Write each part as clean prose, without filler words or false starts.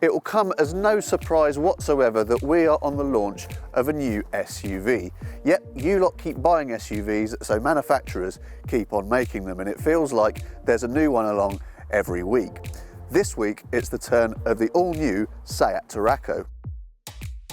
It will come as no surprise whatsoever that we are on the launch of a new SUV. Yep, you lot keep buying SUVs, so manufacturers keep on making them, and it feels like there's a new one along every week. This week, it's the turn of the all-new Seat Tarraco.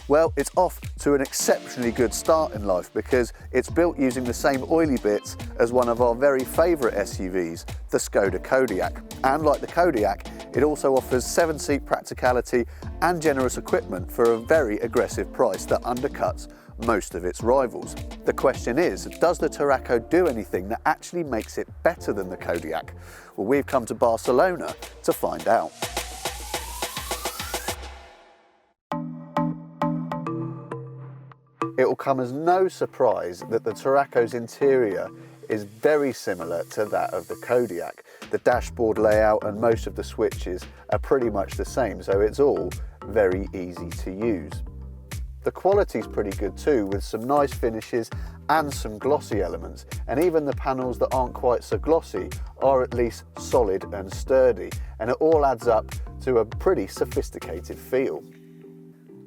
Well, it's off to an exceptionally good start in life because it's built using the same oily bits as one of our very favourite SUVs, the Skoda Kodiaq. And like the Kodiaq, it also offers 7-seat practicality and generous equipment for a very aggressive price that undercuts most of its rivals. The question is, does the Tarraco do anything that actually makes it better than the Kodiaq? Well, we've come to Barcelona to find out. It will come as no surprise that the Tarraco's interior is very similar to that of the Kodiaq. The dashboard layout and most of the switches are pretty much the same, so it's all very easy to use. The quality's pretty good too, with some nice finishes and some glossy elements, and even the panels that aren't quite so glossy are at least solid and sturdy, and it all adds up to a pretty sophisticated feel.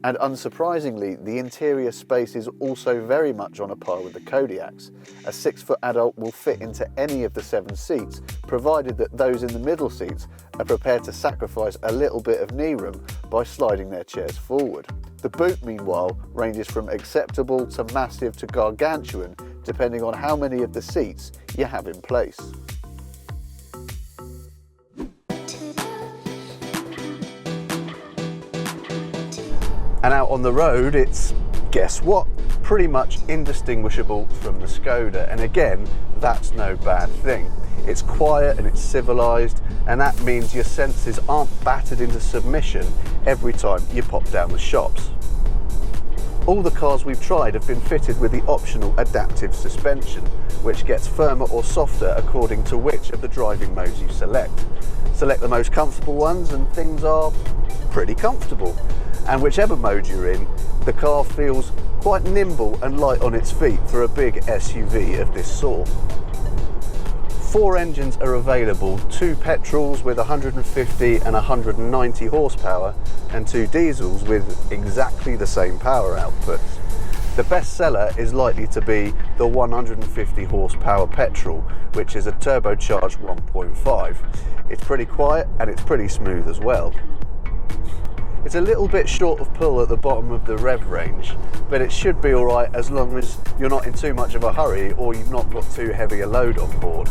And unsurprisingly, the interior space is also very much on a par with the Kodiaq's. A 6-foot adult will fit into any of the 7 seats, provided that those in the middle seats are prepared to sacrifice a little bit of knee room by sliding their chairs forward. The boot, meanwhile, ranges from acceptable to massive to gargantuan, depending on how many of the seats you have in place. And out on the road, it's, guess what, pretty much indistinguishable from the Skoda. And again, that's no bad thing. It's quiet and it's civilised, and that means your senses aren't battered into submission every time you pop down the shops. All the cars we've tried have been fitted with the optional adaptive suspension, which gets firmer or softer according to which of the driving modes you select. Select the most comfortable ones and things are pretty comfortable. And whichever mode you're in, the car feels quite nimble and light on its feet for a big SUV of this sort. 4 engines are available, 2 petrols with 150 and 190 horsepower and 2 diesels with exactly the same power outputs. The best seller is likely to be the 150 horsepower petrol, which is a turbocharged 1.5. It's pretty quiet and it's pretty smooth as well. It's a little bit short of pull at the bottom of the rev range, but it should be alright as long as you're not in too much of a hurry or you've not got too heavy a load on board.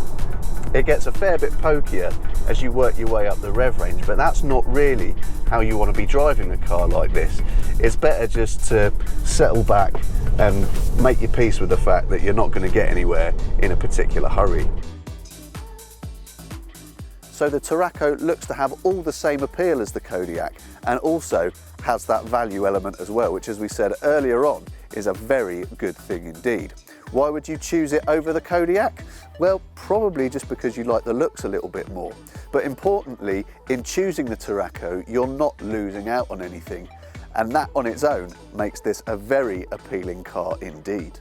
It gets a fair bit pokier as you work your way up the rev range, but that's not really how you want to be driving a car like this. It's better just to settle back and make your peace with the fact that you're not going to get anywhere in a particular hurry. So the Tarraco looks to have all the same appeal as the Kodiaq and also has that value element as well, which, as we said earlier on, is a very good thing indeed. Why would you choose it over the Kodiaq? Well, probably just because you like the looks a little bit more. But importantly, in choosing the Tarraco, you're not losing out on anything. And that on its own makes this a very appealing car indeed.